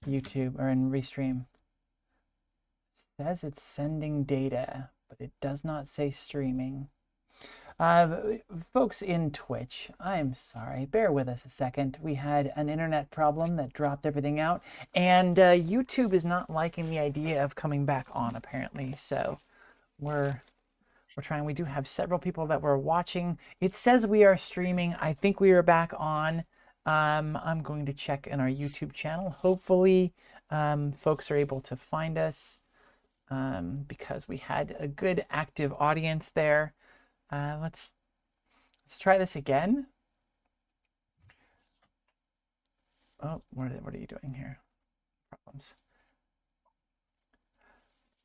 YouTube or in Restream? It says it's sending data, but it does not say streaming. Folks in Twitch, I'm sorry. Bear with us a second. We had an internet problem that dropped everything out, and YouTube is not liking the idea of coming back on, apparently. So we're trying. We do have several people that were watching. It says we are streaming. I think we are back on. I'm going to check in our YouTube channel. Hopefully, folks are able to find us because we had a good active audience there. Let's try this again. Oh, what are you doing here? Problems.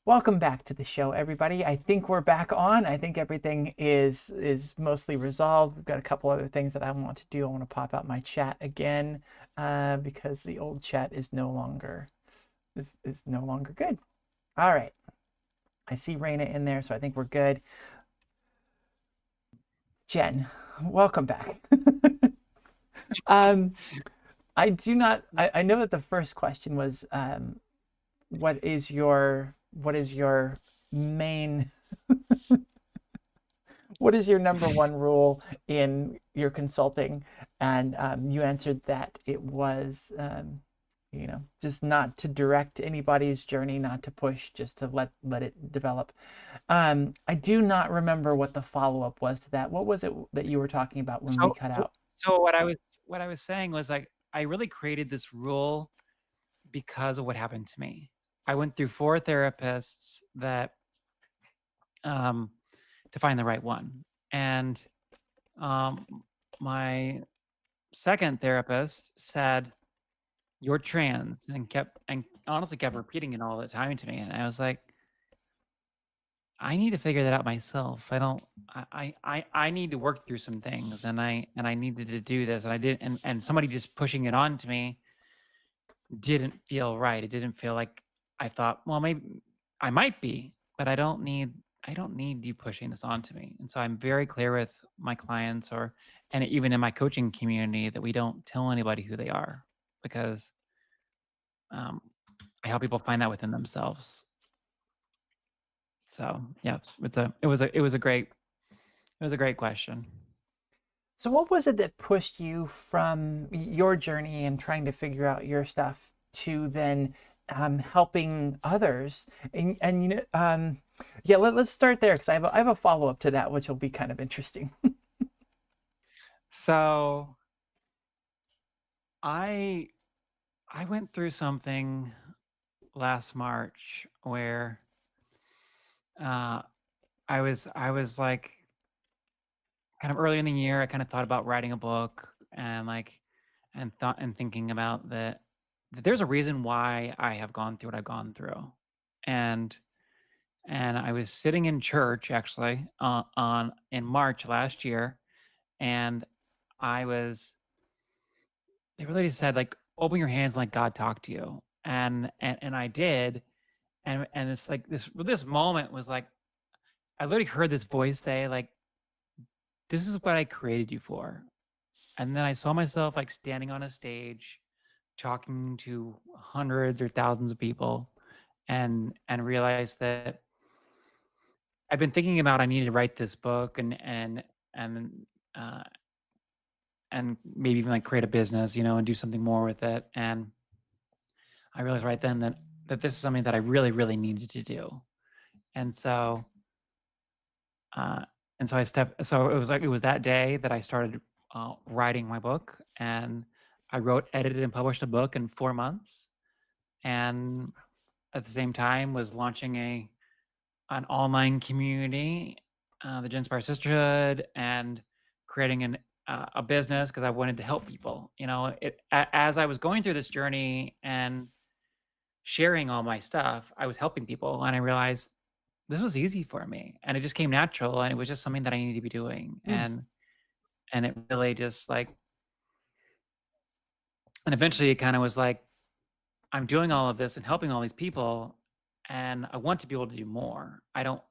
Welcome back to the show, everybody. I think we're back on. I think everything is mostly resolved. We've got a couple other things that I want to do. I want to pop out my chat again because the old chat is no longer good. All right. I see Raina in there, so I think we're good. Jen, welcome back. I do not. I know that the first question was, what is your main what is your number one rule in your consulting? And you answered that it was, just not to direct anybody's journey, not to push, just to let it develop. I do not remember what the follow-up was to that. What was it that you were talking about when we cut out? So what I was saying was, like, I really created this rule because of what happened to me. I went through 4 therapists that to find the right one. And my second therapist said, "You're trans," and honestly kept repeating it all the time to me. And I was like, I need to figure that out myself. I don't I need to work through some things, and I needed to do this, and I did, and somebody just pushing it on to me didn't feel right. It didn't feel like, I thought, well, maybe I might be, but I don't need you pushing this on to me. And so I'm very clear with my clients, and even in my coaching community, that we don't tell anybody who they are, because um, I help people find that within themselves. So yeah, it was a great question. So what was it that pushed you from your journey and trying to figure out your stuff to then helping others? And yeah, let's start there because I have a follow up to that, which will be kind of interesting. So I I went through something last March where uh, I was like, kind of early in the year. I kind of thought about writing a book, and thinking about that there's a reason why I have gone through what I've gone through. And I was sitting in church, actually, on in March last year, and I was they really said, like, open your hands and let God talk to you. And I did. And it's like, this moment was like, I literally heard this voice say, like, this is what I created you for. And then I saw myself, like, standing on a stage talking to hundreds or thousands of people, and realized that I've been thinking about, I need to write this book, and uh and maybe even, like, create a business, and do something more with it. And I realized right then that this is something that I really, really needed to do. And so uh so it was that day that I started writing my book. And I wrote, edited, and published a book in 4 months. And at the same time was launching an online community, the Genspire Sisterhood, and creating a business, because I wanted to help people. As I was going through this journey and sharing all my stuff, I was helping people, and I realized this was easy for me, and it just came natural, and it was just something that I needed to be doing. Mm. And it really just, like, and eventually it kind of was like, I'm doing all of this and helping all these people, and I want to be able to do more. I don't,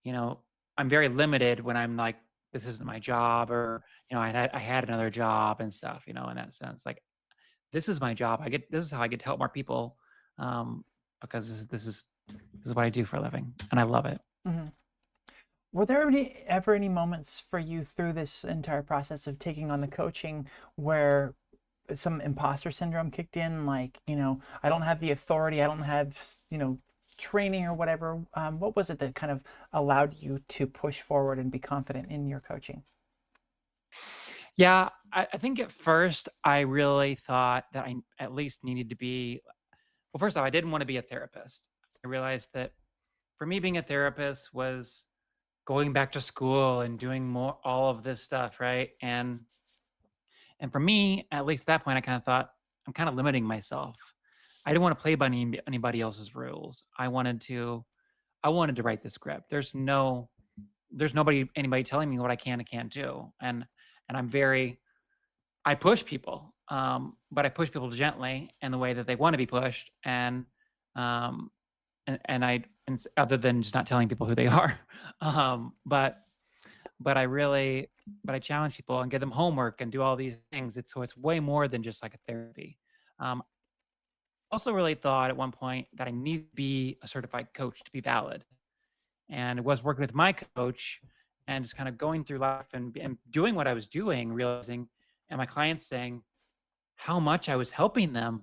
you know, I'm very limited when I'm like, this isn't my job, or I had another job and stuff, in that sense. Like, this is my job. This is how I get to help more people, um, because this is what I do for a living, and I love it. Mhm. Were there ever any moments for you through this entire process of taking on the coaching where some imposter syndrome kicked in? Like, I don't have the authority, I don't have, training or whatever. What was it that kind of allowed you to push forward and be confident in your coaching? Yeah, I think at first I really thought that I at least needed to be. Well, first off, I didn't want to be a therapist. I realized that for me, being a therapist was going back to school and doing more all of this stuff, right? And for me, at least at that point, I kind of thought I'm kind of limiting myself. I didn't want to play by anybody else's rules. I wanted to write the script. There's anybody telling me what I can and can't do. And I push people, but I push people gently in the way that they want to be pushed. Um, other than just not telling people who they are. Um, but but I really but I challenge people and give them homework and do all these things. It's way more than just like a therapy. Also really thought at one point that I need to be a certified coach to be valid. And it was working with my coach and just kind of going through life and doing what I was doing, realizing, and my clients saying how much I was helping them,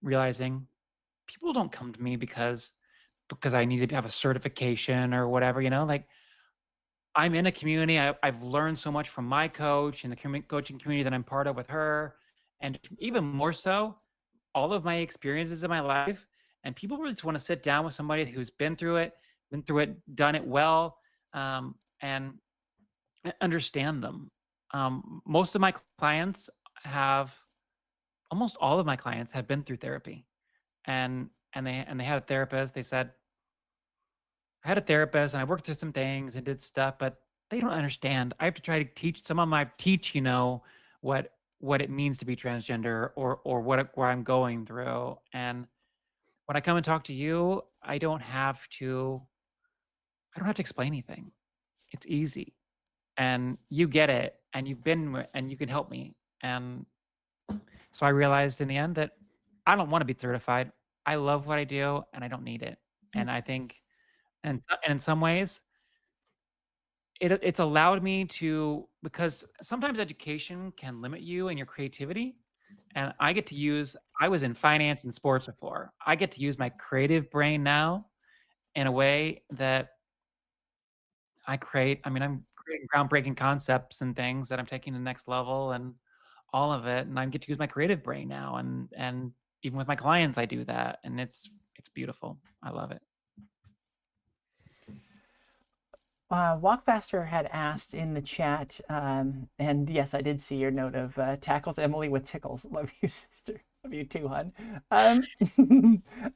realizing people don't come to me because I need to have a certification or whatever, like I'm in a community. I've learned so much from my coach and the coaching community that I'm part of with her. And even more so, all of my experiences in my life. And people really just want to sit down with somebody who's been through it, done it well, and understand them. Most of my clients have, almost all of my clients have been through therapy, and they had a therapist. They said, I had a therapist and I worked through some things and did stuff, but they don't understand. I have to try to teach some of my teach, what it means to be transgender or where I'm going through. And when I come and talk to you, I don't have to explain anything. It's easy. And you get it and and you can help me. And so I realized in the end that I don't want to be certified. I love what I do and I don't need it. And I think and in some ways it's allowed me to, because sometimes education can limit you and your creativity, and I was in finance and sports before. I get to use my creative brain now in a way that I'm creating groundbreaking concepts and things that I'm taking to the next level and all of it, and I get to use my creative brain now, and even with my clients, I do that, and it's beautiful. I love it. Walk Faster had asked in the chat, and yes, I did see your note of tackles Emily with tickles. Love you, sister. Love you too, hon.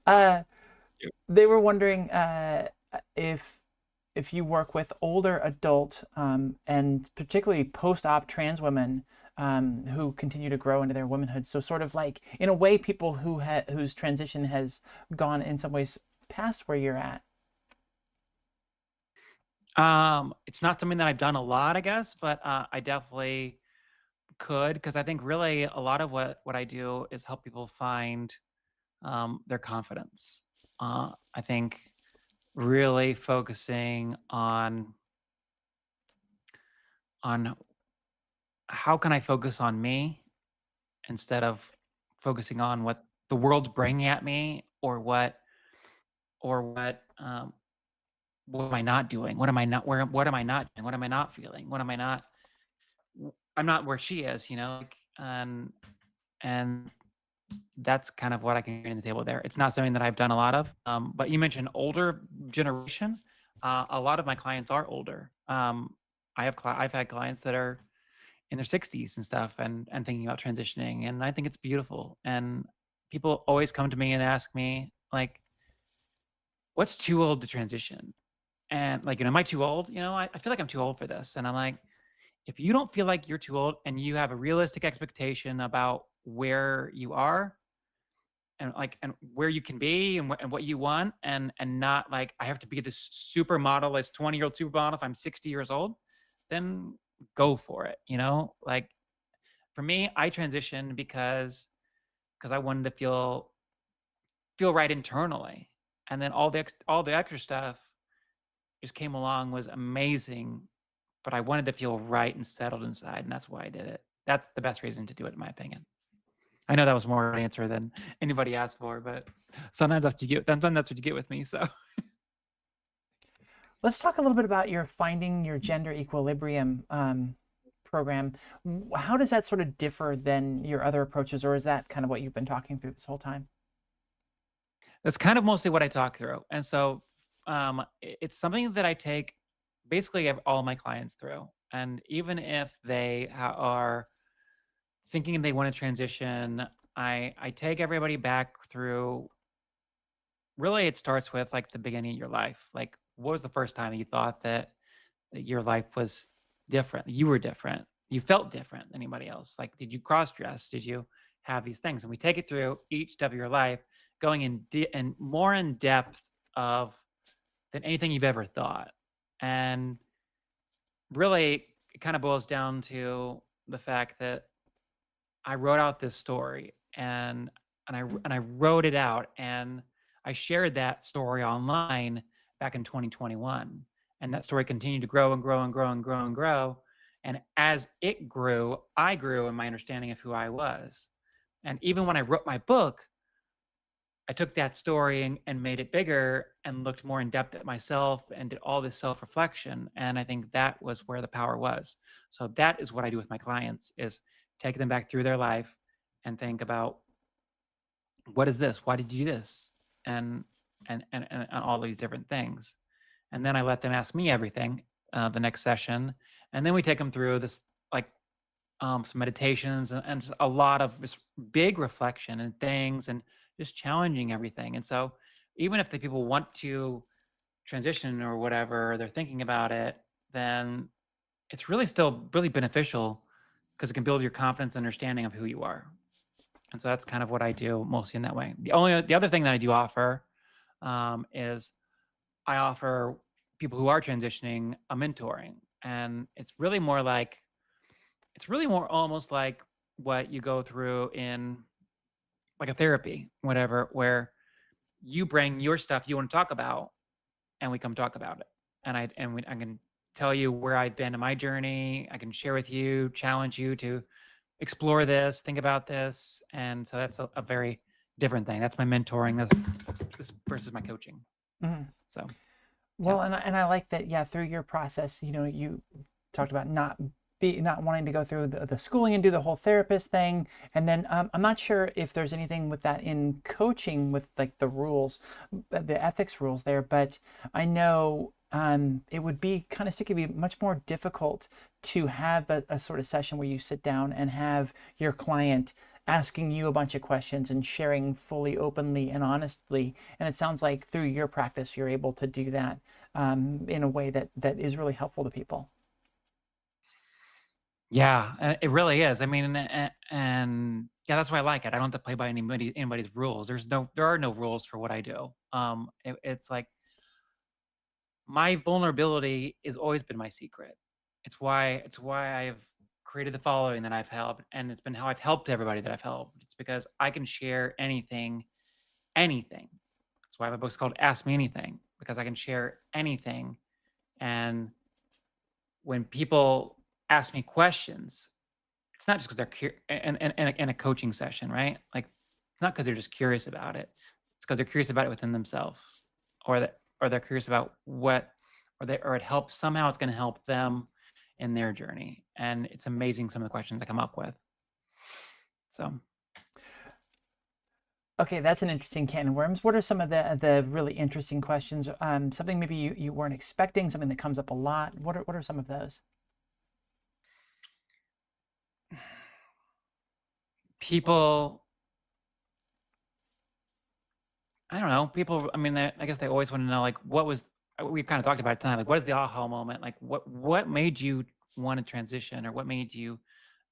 Uh, they were wondering if you work with older adult and particularly post-op trans women who continue to grow into their womanhood. So sort of like, in a way, people whose transition has gone in some ways past where you're at. It's not something that I've done a lot, I guess, but I definitely could, because I think really a lot of what I do is help people find their confidence. I think really focusing on how can I focus on me instead of focusing on what the world's bringing at me, or what am I not doing? What am I not doing? What am I not feeling? What am I not? I'm not where she is, and that's kind of what I can bring to the table there. It's not something that I've done a lot of. But you mentioned older generation. A lot of my clients are older. I've had clients that are in their 60s and stuff, and thinking about transitioning, and I think it's beautiful. And people always come to me and ask me like, "What's too old to transition?" And like, am I too old? I feel like I'm too old for this. And I'm like, if you don't feel like you're too old and you have a realistic expectation about where you are and where you can be and what you want, and not like I have to be this supermodel, as 20-year-old supermodel if I'm 60 years old, then go for it. Like for me, I transitioned because because I wanted to feel right internally. And then all the extra stuff just came along, was amazing, but I wanted to feel right and settled inside, and that's why I did it. That's the best reason to do it, in my opinion. I know that was more of an answer than anybody asked for, but sometimes that's what you get with me. So Let's talk a little bit about your Finding Your Gender Equilibrium program. How does that sort of differ than your other approaches, or is that kind of what you've been talking through this whole time? that's kind of mostly what I talk through. And so it's something that I take basically all my clients through. And even if they are thinking they want to transition, I take everybody back through. Really, it starts with like the beginning of your life. Like, what was the first time you thought that your life was different? You were different. You felt different than anybody else. Like, did you cross dress? Did you have these things? And we take it through each step of your life, going and more in depth of than anything you've ever thought. And really, it kind of boils down to the fact that I wrote out this story, and I wrote it out, and I shared that story online back in 2021, and that story continued to grow and grow and grow and grow and grow. And as it grew, I grew in my understanding of who I was. And even when I wrote my book, I took that story and made it bigger and looked more in depth at myself and did all this self-reflection. And I think that was where the power was. So that is what I do with my clients, is take them back through their life and think about, what is this? Why did you do this? And and all these different things. And then I let them ask me everything the next session. And then we take them through this, like, some meditations, and a lot of this big reflection and things, and just challenging everything. And so even if the people want to transition or whatever, they're thinking about it, then it's really still really beneficial, because it can build your confidence and understanding of who you are. And so that's kind of what I do mostly in that way. The other thing that I do offer is I offer people who are transitioning a mentoring. And it's really more almost like what you go through in like a therapy, whatever, where you bring your stuff you want to talk about, and we come talk about it. I can tell you where I've been in my journey. I can share with you, challenge you to explore this, think about this. And so that's a very different thing. That's my mentoring. That's this versus my coaching. Mhm. So yeah. Well, and I like that. Yeah, through your process, you talked about not wanting to go through the schooling and do the whole therapist thing, and then I'm not sure if there's anything with that in coaching with like the rules, the ethics rules there, but I know it would be kind of sticky, it'd be much more difficult to have a sort of session where you sit down and have your client asking you a bunch of questions and sharing fully, openly, and honestly. And it sounds like through your practice, you're able to do that in a way that is really helpful to people. Yeah, it really is. I mean, and yeah, that's why I like it. I don't have to play by anybody's rules. There are no rules for what I do. It's like my vulnerability has always been my secret. It's why I've created the following that I've helped, and it's been how I've helped everybody that I've helped. It's because I can share anything, anything. That's why my book's called Ask Me Anything, because I can share anything. And when people ask me questions, it's not just because they're in a coaching session, right? Like, it's not because they're just curious about it. It's because they're curious about it within themselves, or they're curious about or it helps somehow. It's going to help them in their journey, and it's amazing some of the questions I come up with. So Okay, that's an interesting can of worms. What are some of the really interesting questions? Something maybe you weren't expecting, something that comes up a lot. What are some of those? people, I don't know. People, I mean, I guess they always want to know, like, what was, we've kind of talked about it tonight, like, what is the aha moment? Like, what made you want to transition, or what made you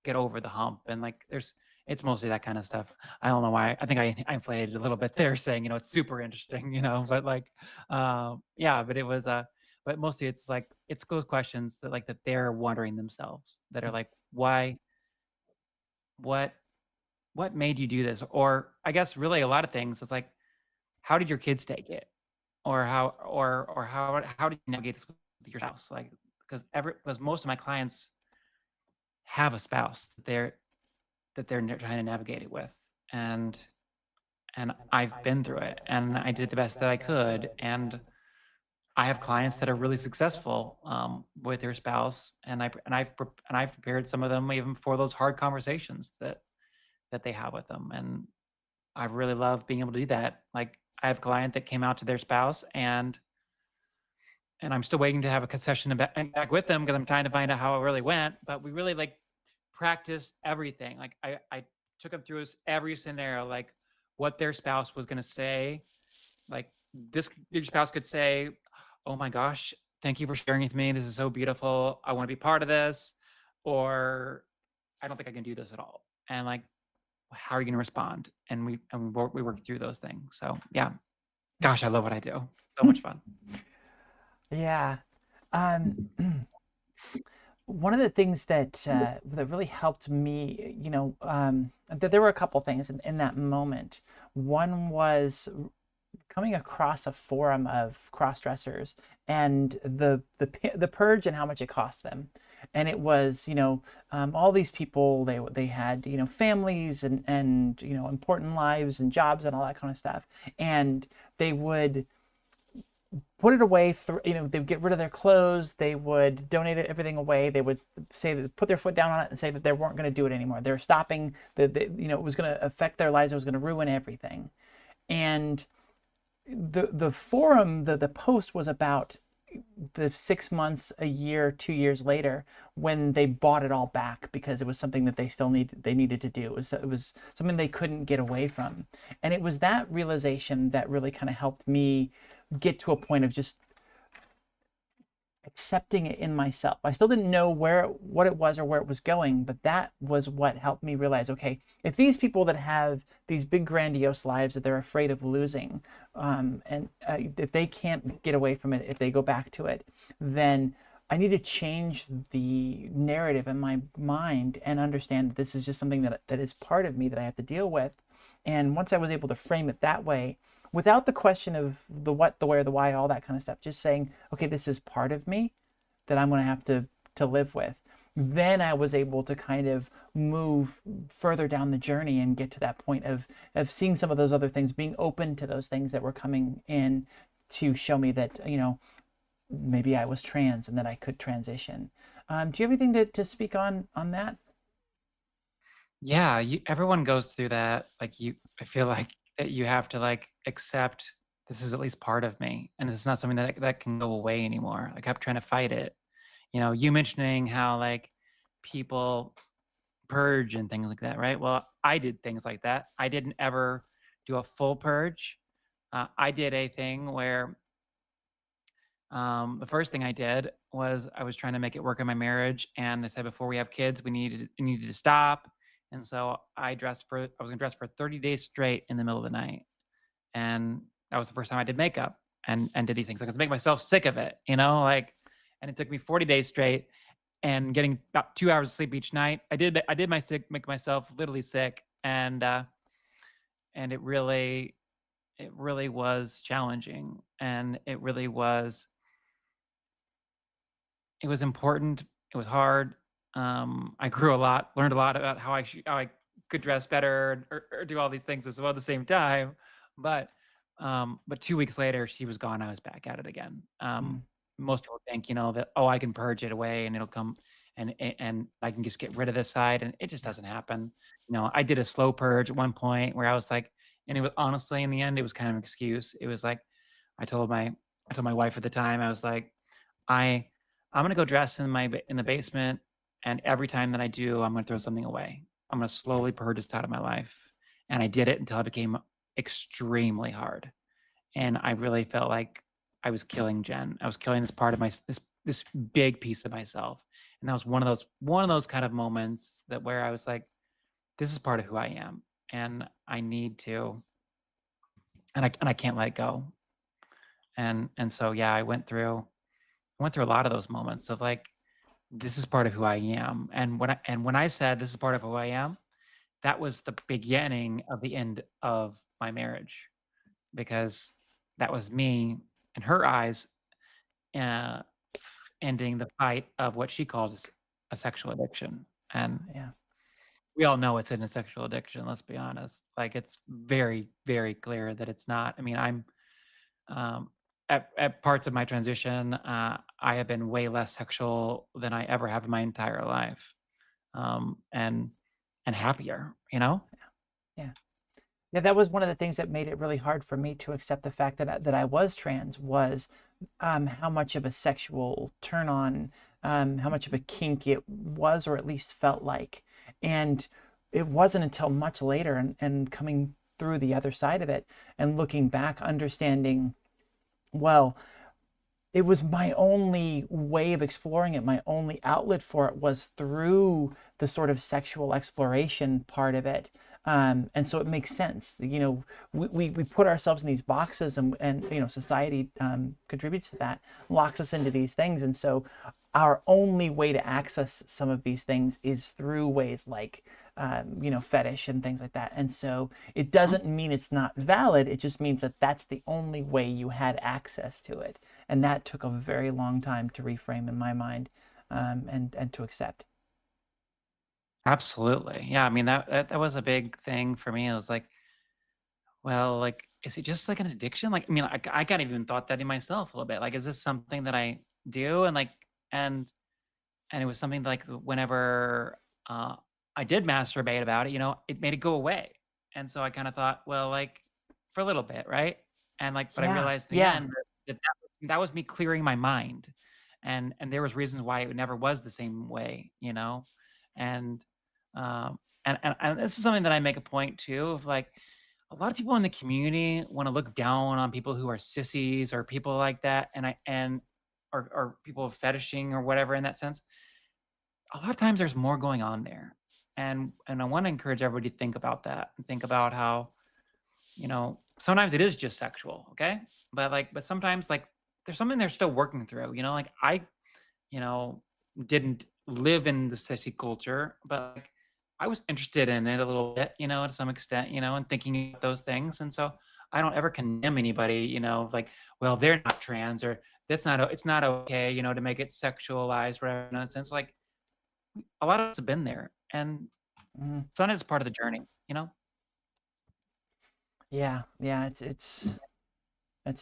get over the hump? And like, it's mostly that kind of stuff. I don't know why. I think I inflated a little bit there, saying, it's super interesting, but like, yeah, but it was, but mostly it's like, it's those questions that they're wondering themselves, that are like, why, what, what made you do this? Or I guess really a lot of things. It's like, how did your kids take it? Or how did you navigate this with your spouse? Like, because most of my clients have a spouse that they're trying to navigate it with. And I've been through it, and I did the best that I could. And I have clients that are really successful with their spouse, and I've prepared some of them even for those hard conversations that they have with them. And I really love being able to do that. Like, I have a client that came out to their spouse, and I'm still waiting to have a concession back with them because I'm trying to find out how it really went. But we really like practice everything. Like, I took them through every scenario, like what their spouse was going to say. Like, this, your spouse could say, "Oh my gosh, thank you for sharing with me. This is so beautiful. I want to be part of this," or, "I don't think I can do this at all." And like, how are you going to respond? And we work through those things. So yeah, gosh, I love what I do. So much fun. Yeah. Um, one of the things that really helped me, there were a couple things in that moment. One was coming across a forum of cross-dressers and the purge and how much it cost them. And it was, all these people, they had, families and important lives and jobs and all that kind of stuff. And they would put it away through, they'd get rid of their clothes, they would donate everything away, they would say that, put their foot down on it and say that they weren't going to do it anymore. They're stopping, it was going to affect their lives, it was going to ruin everything. And the forum, the post was about the 6 months, a year, 2 years later, when they bought it all back because it was something that they needed to do. It was something they couldn't get away from. And it was that realization that really kind of helped me get to a point of just accepting it in myself. I still didn't know what it was or where it was going, but that was what helped me realize, okay, if these people that have these big grandiose lives that they're afraid of losing, if they can't get away from it, if they go back to it, then I need to change the narrative in my mind and understand that this is just something that is part of me that I have to deal with. And once I was able to frame it that way, without the question of the what, the where, the why, all that kind of stuff, just saying, okay, this is part of me that I'm going to have to live with. Then I was able to kind of move further down the journey and get to that point of seeing some of those other things, being open to those things that were coming in to show me that, maybe I was trans and that I could transition. Do you have anything to speak on that? Yeah, everyone goes through that. Like, I feel like that you have to like accept this is at least part of me, and this is not something that can go away anymore. Like, I kept trying to fight it. You mentioning how like people purge and things like that, right? Well, I did things like that. I didn't ever do a full purge. I did a thing where the first thing I did was I was trying to make it work in my marriage, and I said before we have kids, we needed to stop. And so I was gonna dress for 30 days straight in the middle of the night, and that was the first time I did makeup and did these things. Like, to make myself sick of it, like. And it took me 40 days straight, and getting about 2 hours of sleep each night. Make myself literally sick, and it really was challenging, and it was important. It was hard. I grew a lot, learned a lot about how I could dress better, or do all these things as well at the same time. But 2 weeks later, she was gone. I was back at it again. Mm, Most people think, that, oh, I can purge it away and it'll come, and I can just get rid of this side, and it just yeah. doesn't happen. I did a slow purge at one point where I was like, and it was honestly, in the end, it was kind of an excuse. It was like, I told my wife at the time, I was like, I I'm gonna go dress in the basement, and every time that I do, I'm gonna throw something away. I'm gonna slowly purge this out of my life. And I did it until it became extremely hard. And I really felt like I was killing Jen. I was killing this part of this big piece of myself. And that was one of those kind of moments that where I was like, this is part of who I am. And I need to, and I can't let it go. And so yeah, I went through a lot of those moments of like, this is part of who I am. And when I said this is part of who I am, that was the beginning of the end of my marriage because that was me, in her eyes, uh, ending the fight of what she calls a sexual addiction. And Yeah. we all know it's in a sexual addiction, let's be honest. Like, it's very, very clear that it's not. I mean, um, at parts of my transition, I have been way less sexual than I ever have in my entire life, and happier, you know? Yeah. Yeah, that was one of the things that made it really hard for me to accept the fact that I was trans was how much of a sexual turn on, how much of a kink it was, or at least felt like. And it wasn't until much later and coming through the other side of it and looking back, understanding, well, it was my only way of exploring it. My only outlet for it was through the sort of sexual exploration part of it. And so it makes sense. We put ourselves in these boxes, and society contributes to that, locks us into these things. And so our only way to access some of these things is through ways like, fetish and things like that. And so it Mhm. doesn't mean it's not valid. It just means that that's the only way you had access to it. And that took a very long time to reframe in my mind, and to accept. Absolutely. Yeah, I mean, that was a big thing for me. It was like, well, like, is it just like an addiction? Like, I mean, I kinda even thought that in myself a little bit. Like, is this something that I do? And and it was something like whenever, uh, I did masturbate about it, it made it go away. And so I kinda thought, well, like, for a little bit, right? And, like, but I Yeah, realized in the yeah. end that was me clearing my mind, and there was reasons why it never was the same way, you know? And, and this is something that I make a point too of, like, a lot of people in the community wanna look down on people who are sissies or people like that, or people fetishing or whatever in that sense. A lot of times there's more going on there. And I wanna encourage everybody to think about that and think about how, sometimes it is just sexual, okay? But sometimes, like, there's something they're still working through, like, you know, didn't live in the sissy culture, but, like, I was interested in it a little bit, to some extent, and thinking about those things, and so I don't ever condemn anybody, like, "Well, they're not trans," or "That's not o it's not okay," to make it sexualized, whatever nonsense. Like, a lot of us have been there, and Mhm. sometimes it's part of the journey, you know? Yeah, yeah. It's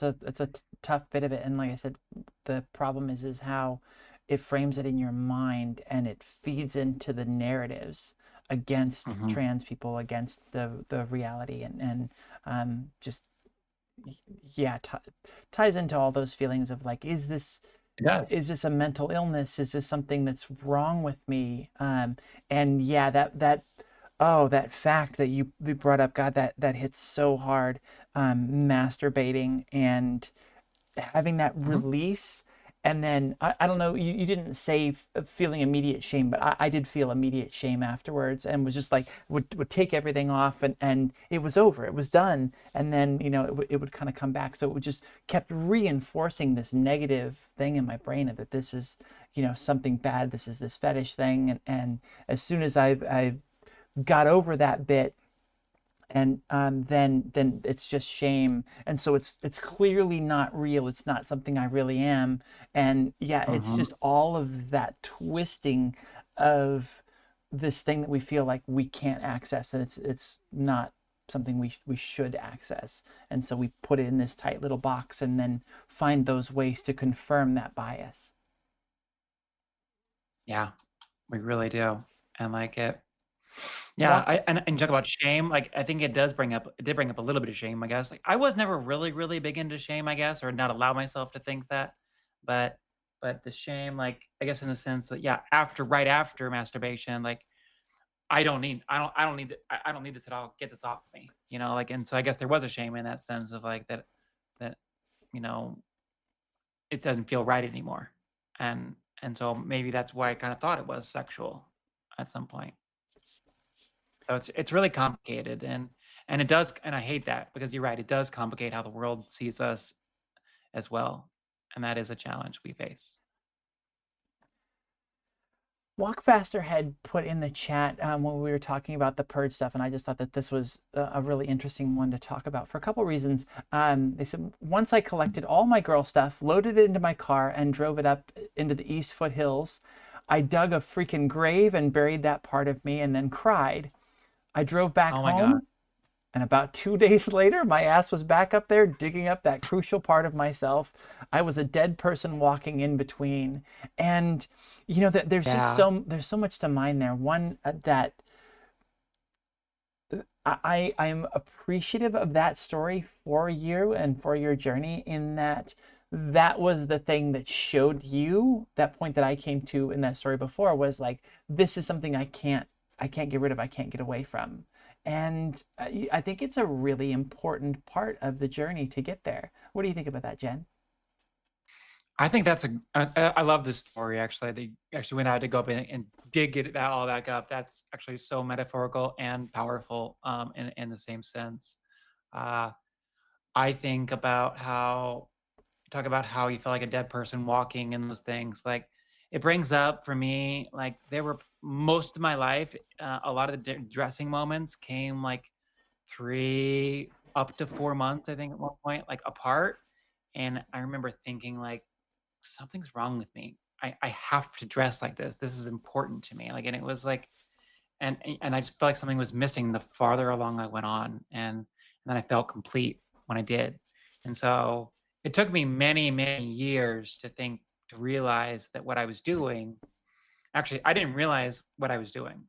a tough bit of it, and like I said, the problem is how it frames it in your mind, and it feeds into the narratives against Mhm. trans people, against the reality, and just yeah, ties into all those feelings of like, It does. is this a mental illness? Is this something that's wrong with me? And yeah, that fact that you brought up, God, that hits so hard. Masturbating and having that Mhm. release. And then I don't know, you didn't say feeling immediate shame, but I did feel immediate shame afterwards, and was just like, would take everything off, and it was over, it was done. And then it would kind of come back, so it would just kept reinforcing this negative thing in my brain of that this is something bad, this is this fetish thing. And as soon as I got over that bit, and then it's just shame, and so it's clearly not real, it's not something I really am. And yeah, it's Mhm. just all of that twisting of this thing that we feel like we can't access, and it's not something we should access. And so we put it in this tight little box, and then find those ways to confirm that bias. Yeah, we really do, and, like, yeah, What? and you talk about shame, like, I think it did bring up a little bit of shame, I guess. Like, I was never really, really big into shame, I guess, or not allow myself to think that, but the shame, like, I guess in the sense that, yeah, right after masturbation, like, I don't need I don't need this at all, get this off me, like, and so I guess there was a shame in that sense of, like, that, you know, it doesn't feel right anymore, and so maybe that's why I kinda thought it was sexual at some point. So it's really complicated, and it does, and I hate that because you're right, it does complicate how the world sees us as well, and that is a challenge we face. Walk Faster had put in the chat when we were talking about the purge stuff, and I just thought that this was a really interesting one to talk about for a couple reasons. They said, once I collected all my girl stuff, loaded it into my car, and drove it up into the East Foothills, I dug a freaking grave and buried that part of me and then cried. I drove back Oh my God. home, and about 2 days later, my ass was back up there digging up that crucial part of myself. I was a dead person walking in between. And there's just Yeah. there's so much to mine there. One, that I'm appreciative of that story for you and for your journey, in that that was the thing that showed you that point that I came to in that story before, was like, this is something I can't get rid of, I can't get away from. And I think it's a really important part of the journey to get there. What do you think about that, Jen? I think that's I love this story actually. They actually went out to go up and did get that all back up. That's actually so metaphorical and powerful in the same sense. Uh, I think about how talk about how you feel like a dead person walking and those things. Like it brings up for me, like there were most of my life, a lot of the dressing moments came like 3 up to 4 months, I think, at one point, like apart. And I remember thinking like something's wrong with me. I have to dress like this. This is important to me. Like, and it was like, and I just felt like something was missing the farther along I went on, and then I felt complete when I did. And so it took me many, many years to realize that what I was doing. Actually, I didn't realize what I was doing.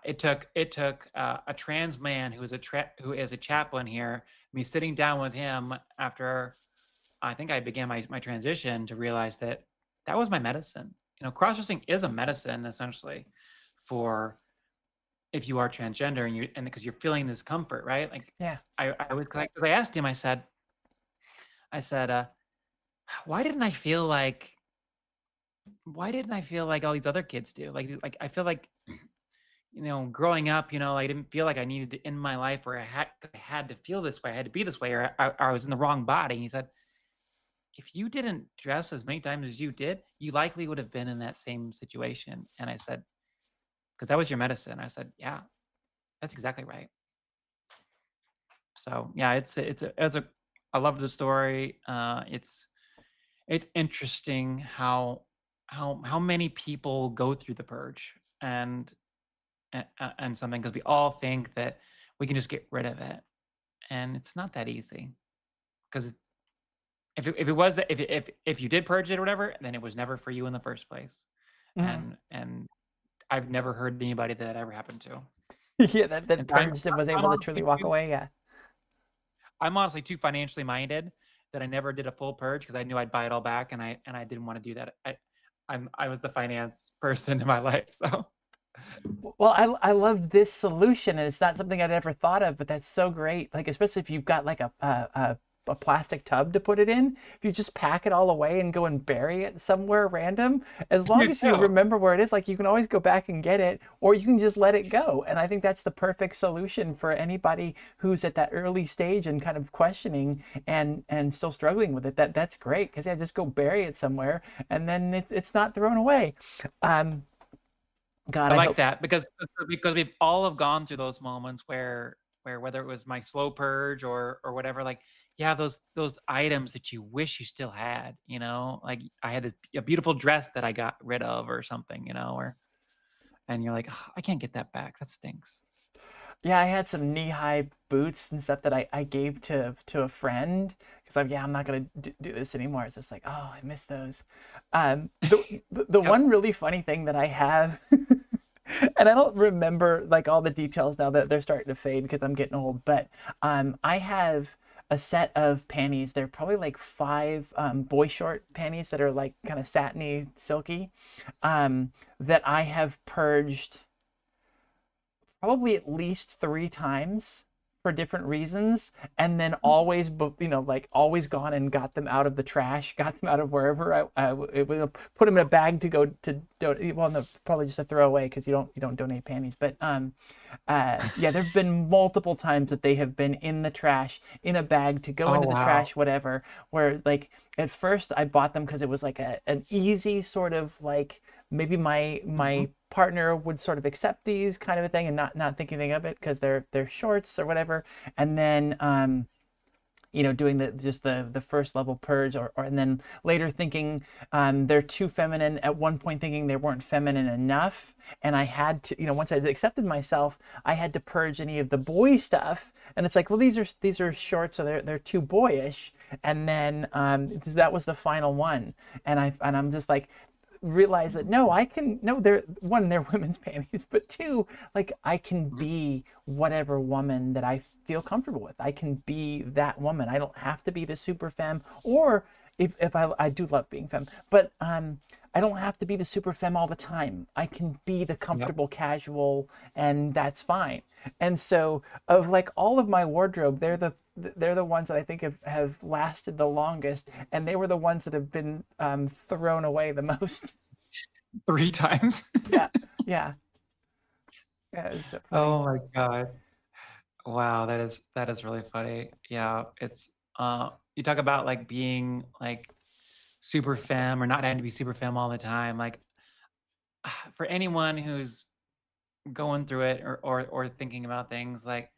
It took a trans man who is a chaplain here, me sitting down with him after I think I began my transition, to realize that that was my medicine. Cross dressing is a medicine essentially for if you are transgender and because you're feeling this comfort, right? Like Yeah. I was like, because I asked him, I said, why didn't I feel like all these other kids do? Like I feel like growing up, I didn't feel like I needed to end my life, or I had to feel this way, I had to be this way, or I was in the wrong body. And he said, if you didn't dress as many times as you did, you likely would have been in that same situation. And I said, because that was your medicine. I said, yeah, that's exactly right. So yeah, I love the story. It's interesting how many people go through the purge and something, because we all think that we can just get rid of it, and it's not that easy. Because if it was that, if you did purge it or whatever, then it was never for you in the first place. Mhm. And I've never heard anybody that ever happened to. Yeah, that And so purged and was I'm able to truly honestly walk too away. Yeah. I'm honestly too financially minded that I never did a full purge, because I knew I'd buy it all back, and I didn't want to do that. I was the finance person in my life, so Well, I love this solution, and it's not something I'd ever thought of, but that's so great. Like, especially if you've got like a plastic tub to put it in, if you just pack it all away and go and bury it somewhere random, as long you as you too. remember where it is, like you can always go back and get it, or you can just let it go. And I think that's the perfect solution for anybody who's at that early stage and kind of questioning and still struggling with it. That's great, because yeah, just go bury it somewhere, and then it's not thrown away. Um, God, I I like hope. that, because we've all have gone through those moments where whether it was my slow purge or whatever, like you have those items that you wish you still had, like I had a beautiful dress that I got rid of or something, or and you're like, "Oh, I can't get that back. That stinks." Yeah, I had some knee-high boots and stuff that I gave to a friend, because I'm not gonna do this anymore. It's just like, oh, I miss those. The Yep. one really funny thing that I have, and I don't remember like all the details now that they're starting to fade because I'm getting old, but I have a set of panties. They're probably like five boy short panties that are like kind of satiny, silky, that I have purged probably at least 3 times for different reasons, and then always, like always gone and got them out of the trash, got them out of wherever I it would put them in a bag to go to donate. Well, no, probably just a throwaway, because you don't donate panties. But yeah, there've been multiple times that they have been in the trash, in a bag to go Oh into the wow. trash, whatever. Where like at first I bought them because it was like an easy sort of like maybe Hmm. my partner would sort of accept these kind of a thing and not think anything of it because they're shorts or whatever. And then doing the first level purge, or and then later thinking they're too feminine. At one point, thinking they weren't feminine enough, and I had to, once I accepted myself, I had to purge any of the boy stuff. And it's like, well, these are short, so they're too boyish. And then that was the final one, and I'm just like, realize that no, I can, no, they're one, they're women's panties, but two, like I can be whatever woman that I feel comfortable with. I can be that woman. I don't have to be the super femme, or if I do love being femme, but I don't have to be the super femme all the time. I can be the Yep. comfortable casual, and that's fine. And so, of like all of my wardrobe, they're the ones that I think have lasted the longest, and they were the ones that have been thrown away the most. 3 times. Yeah, yeah, yeah. It's so funny. Oh my God. Wow, that is really funny. Yeah, it's you talk about like being like super femme or not having to be super femme all the time. Like for anyone who's going through it or thinking about things, like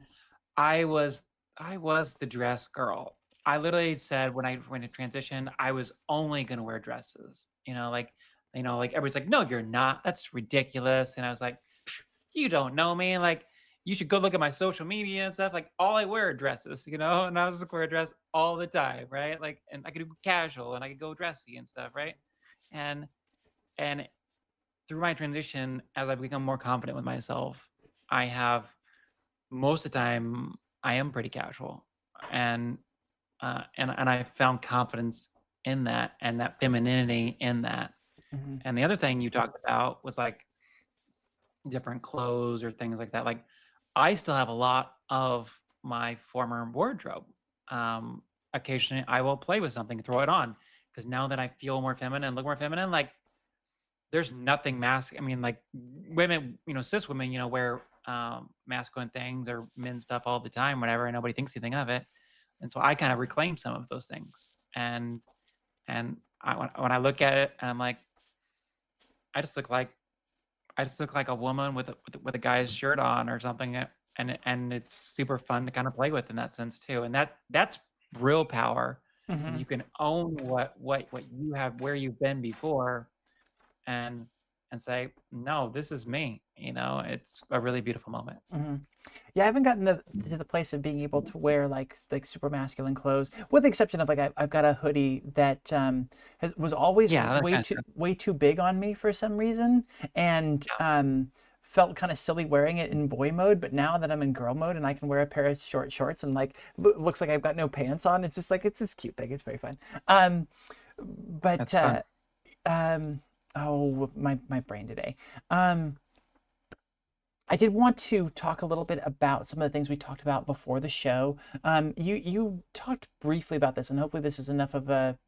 I was I was the dress girl. I literally said when I went to transition, I was only gonna wear dresses. Like everybody's like, "No, you're not. That's ridiculous." And I was like, "Psh, you don't know me. Like, you should go look at my social media and stuff. Like, all I wear are dresses." And I was just wear a dress all the time, right? Like, and I could do casual and I could go dressy and stuff, right? And and through my transition, as I've become more confident with myself, I have most of the time I am pretty casual, and and I found confidence in that and that femininity in that. Hmm. And the other thing you talked about was like different clothes or things like that. Like I still have a lot of my former wardrobe. Occasionally I will play with something, throw it on because now that I feel more feminine, look more feminine, like there's nothing I mean, like women, cis women, wear masculine things or men's stuff all the time, whatever, and nobody thinks anything of it. And so I kind of reclaim some of those things. And when I look at it, and I'm like, I just look like I just look like a woman with a guy's shirt on or something, and it's super fun to kind of play with in that sense too. And that's real power when Hmm. you can own what you have, where you've been before, and say, "No, this is me." It's a really beautiful moment. Hmm. Yeah, I haven't gotten to the place of being able to wear like super masculine clothes, with the exception of like I've got a hoodie that was always Yeah, that kind of stuff. way too big on me for some reason, and felt kind of silly wearing it in boy mode. But now that I'm in girl mode and I can wear a pair of short shorts and like looks like I've got no pants on, it's just like it's this cute thing. It's very fun. Um, but That's fun. um, oh, my brain today. Um, I did want to talk a little bit about some of the things we talked about before the show. You talked briefly about this, and hopefully this is enough of a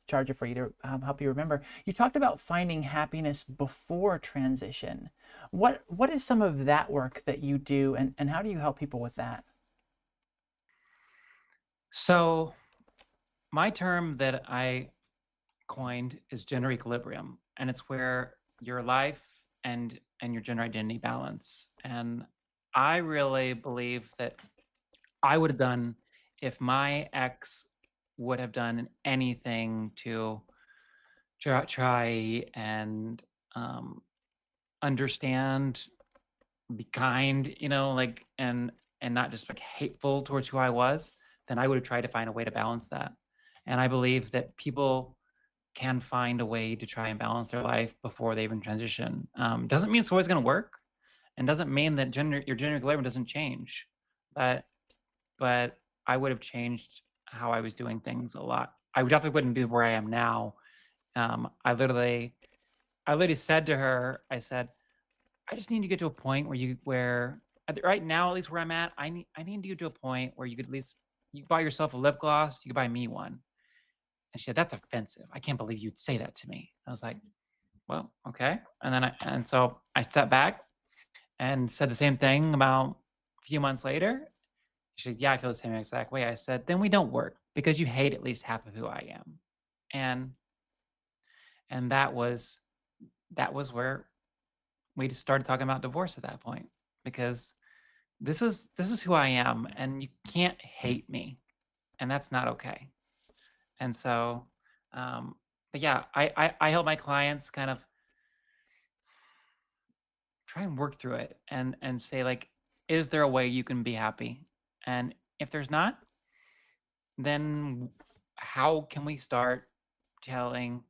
charger for you to help you remember. You talked about finding happiness before transition. What is some of that work that you do, and how do you help people with that? So my term that I coined is gender equilibrium, and it's where your life and your gender identity balance. And I really believe that I would have done if my ex would have done anything to try and um, understand, be kind, like and not just like hateful towards who I was, then I would have tried to find a way to balance that. And I believe that people can find a way to try and balance their life before they even transition. Doesn't mean it's always going to work, and doesn't mean that your gender equilibrium doesn't change. But but I would have changed how I was doing things a lot. I definitely wouldn't be where I am now. I literally said to her, I said, I just need to get to a point where right now, at least where I'm at, I need to get to a point where you could at least you buy yourself a lip gloss, you could buy me one. And she said, "That's offensive. I can't believe you'd say that to me." I was like, "Well, okay." And so I stepped back and said the same thing about a few months later. She said, "Yeah, I feel the same exact way." I said, "Then we don't work because you hate at least half of who I am." And and that was where we just started talking about divorce at that point because this is who I am, and you can't hate me, and that's not okay. And so, um, but yeah, I help my clients kind of try and work through it and say like, is there a way you can be happy? And if there's not, then how can we start telling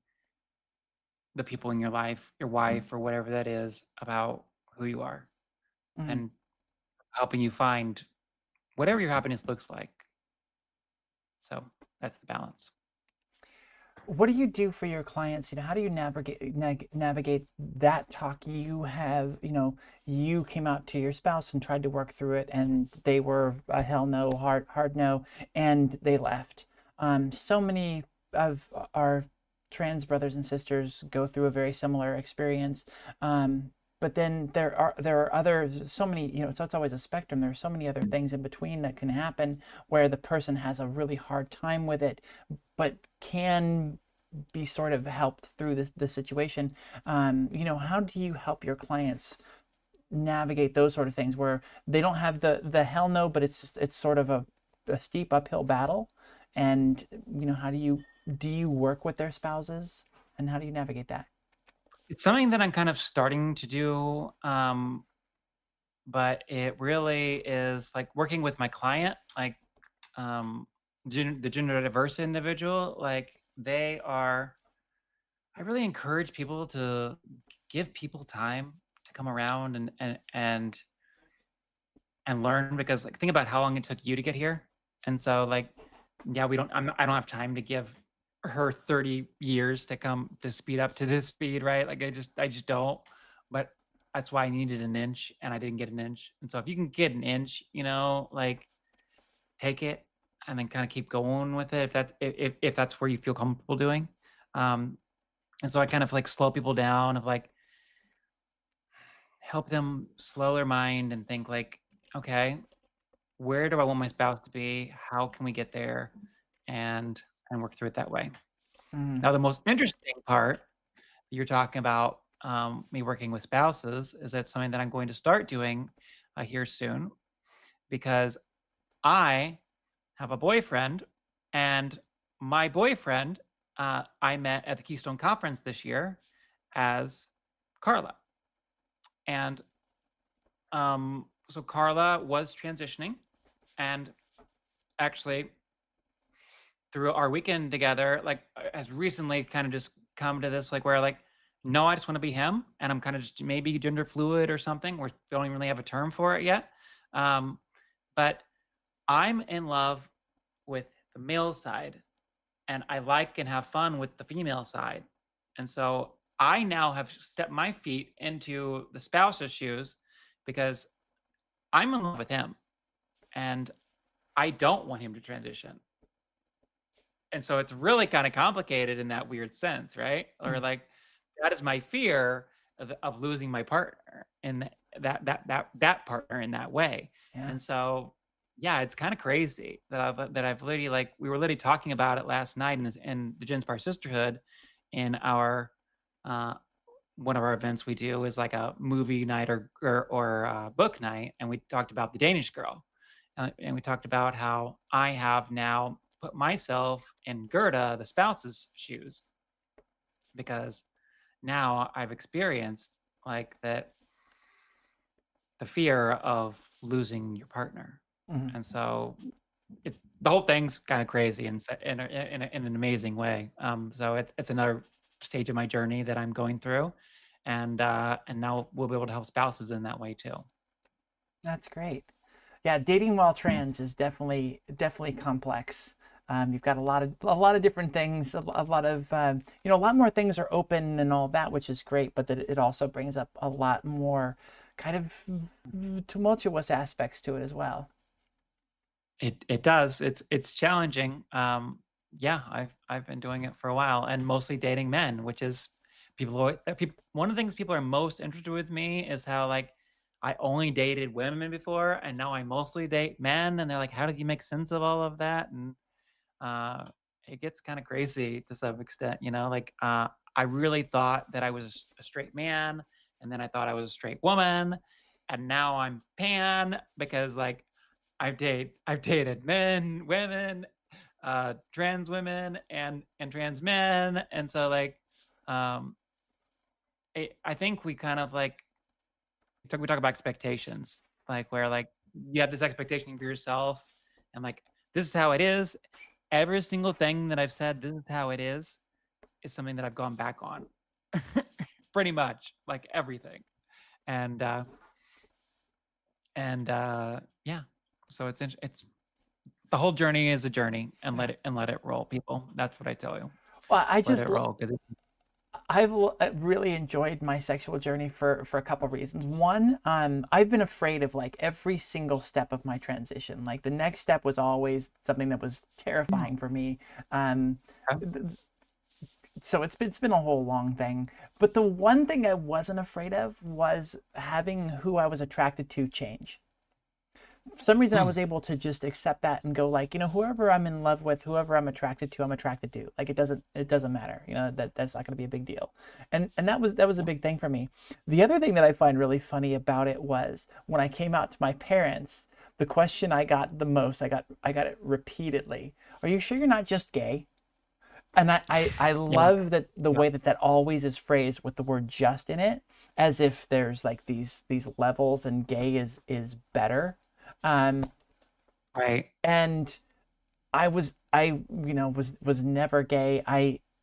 the people in your life, your wife or whatever that is, about who you are Mhm. and helping you find whatever your happiness looks like. So that's the balance. What do you do for your clients? How do you navigate that talk you have? You came out to your spouse and tried to work through it, and they were a hell no, hard no, and they left. So many of our trans brothers and sisters go through a very similar experience. But then there are other so many, so it's always a spectrum. There are so many other things in between that can happen where the person has a really hard time with it, but can be sort of helped through the situation. How do you help your clients navigate those sort of things where they don't have the hell no, but it's sort of a steep uphill battle? And how do you work with their spouses, and how do you navigate that? It's something that I'm kind of starting to do, but it really is like working with my client, like the gender diverse individual. Like they are, I really encourage people to give people time to come around and learn because like think about how long it took you to get here. And so like yeah, I don't have time to give her 30 years to come to speed up to this speed, right? Like I just don't. But that's why I needed an inch and I didn't get an inch. And so if you can get an inch, like take it and then kind of keep going with it if that's where you feel comfortable doing. Um and so I kind of like slow people down of like help them slow their mind and think like, okay, where do I want my spouse to be? How can we get there? And and work through it that way. Mm-hmm. Now, the most interesting part you're talking about me working with spouses is that something that I'm going to start doing here soon because I have a boyfriend, and my boyfriend I met at the Keystone Conference this year as Carla, and so Carla was transitioning, and actually through our weekend together, like has recently kind of just come to this like where like, no, I just want to be him, and I'm kind of just maybe gender fluid or something. We don't even really have a term for it yet, um, but I'm in love with the male side, and I like and have fun with the female side, and so I now have stepped my feet into the spouse's shoes because I'm in love with him, and I don't want him to transition. And so it's really kind of complicated in that weird sense, right? Or Mm-hmm. like that is my fear of losing my partner and that partner in that way. Yeah. And so yeah, it's kind of crazy that I've literally like we were literally talking about it last night in the Jen's Bar Sisterhood in our uh one of our events we do is like a movie night or book night, and we talked about the Danish Girl, and we talked about how I have now put myself in Gerda, the spouse's shoes, because now I've experienced like that the fear of losing your partner, Mm-hmm. and so the whole thing's kind of crazy in an amazing way. So it's another stage of my journey that I'm going through, and now we'll be able to help spouses in that way too. That's great. Yeah, dating while trans is definitely complex. You've got a lot of different things, a lot of a lot more things are open and all that, which is great. But that it also brings up a lot more kind of tumultuous aspects to it as well. It does. It's challenging. Yeah, I've been doing it for a while and mostly dating men, which is people. One of the things people are most interested with me is how like I only dated women before, and now I mostly date men, and they're like, "How did you make sense of all of that?" And uh, it gets kind of crazy to some extent, you know. Like I really thought that I was a straight man, and then I thought I was a straight woman, and now I'm pan because like I've dated men, women, trans women, and trans men, and so like um, I think we kind of like we talk about expectations, like where like you have this expectation for yourself, and like this is how it is. Every single thing that I've said, this is how it is something that I've gone back on, pretty much like everything, and yeah. So it's the whole journey is a journey, and let it roll, people. That's what I tell you. Well, Let it roll because I've really enjoyed my sexual journey for a couple reasons. One, I've been afraid of like every single step of my transition. Like the next step was always something that was terrifying for me. Um, so it's been a whole long thing. But the one thing I wasn't afraid of was having who I was attracted to change. For some reason I was able to just accept that and go like, whoever I'm in love with, whoever I'm attracted to, I'm attracted to. Like it doesn't matter. That's not going to be a big deal. And that was a big thing for me. The other thing that I find really funny about it was when I came out to my parents, the question I got the most, I got it repeatedly. Are you sure you're not just gay? And I yeah, love that the yeah, way that always is phrased with the word just in it, as if there's like these levels and gay is better. Um, right, and I was never gay.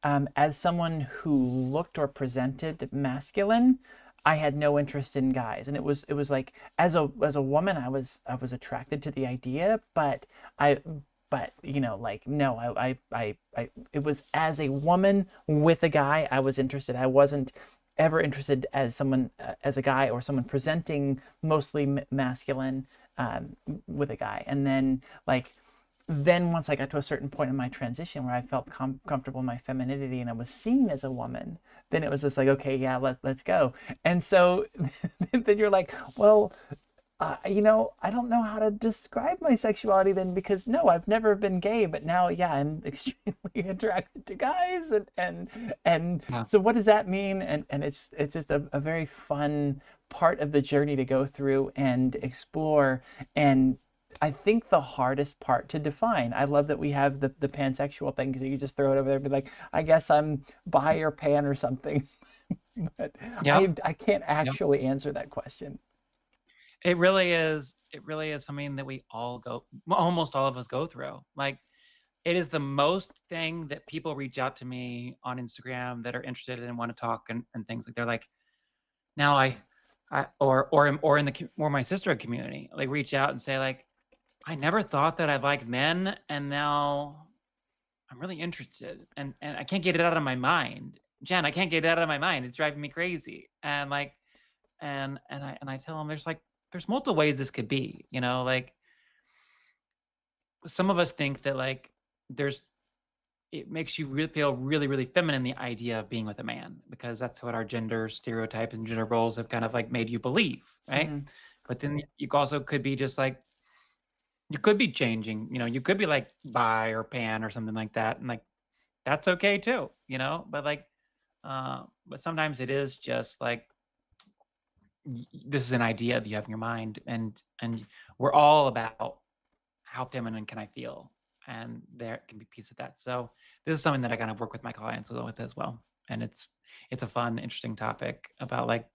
As someone who looked or presented masculine, I had no interest in guys, and it was like as a woman, I was attracted to the idea, I but like no, it was as a woman with a guy I was interested. I wasn't ever interested as someone as a guy or someone presenting mostly masculine with a guy, and then once I got to a certain point in my transition where I felt comfortable in my femininity and I was seen as a woman, then it was just like, okay, yeah, let's go. And so then you're like, well, I don't know how to describe my sexuality then, because no, I've never been gay, but now, yeah, I'm extremely attracted to guys, and yeah, so what does that mean? And it's just a very fun part of the journey to go through and explore. And I think the hardest part to define. I love that we have the pansexual thing because you just throw it over there and be like, I guess I'm bi or pan or something. But yep, I can't yep. actually answer that question. It really is. It really is something that we all almost all of us go through. Like it is the most thing that people reach out to me on Instagram that are interested and want to talk and things like they're like, now or in or my sister community, like reach out and say like, I never thought that I'd like men, and now I'm really interested, and I can't get it out of my mind. Jen, I can't get it out of my mind. It's driving me crazy. And like, and I tell them there's multiple ways this could be. Like some of us think that like there's it makes you feel really really feminine, the idea of being with a man, because that's what our gender stereotypes and gender roles have kind of like made you believe, right? Hmm. But then you also could be just like you could be changing, you could be like bi or pan or something like that, and like that's okay too, but like but sometimes it is just like this is an idea that you have in your mind, and we're all about how feminine can I feel, and there can be a piece of that. So this is something that I kind of work with my clients with as well, and it's a fun interesting topic about like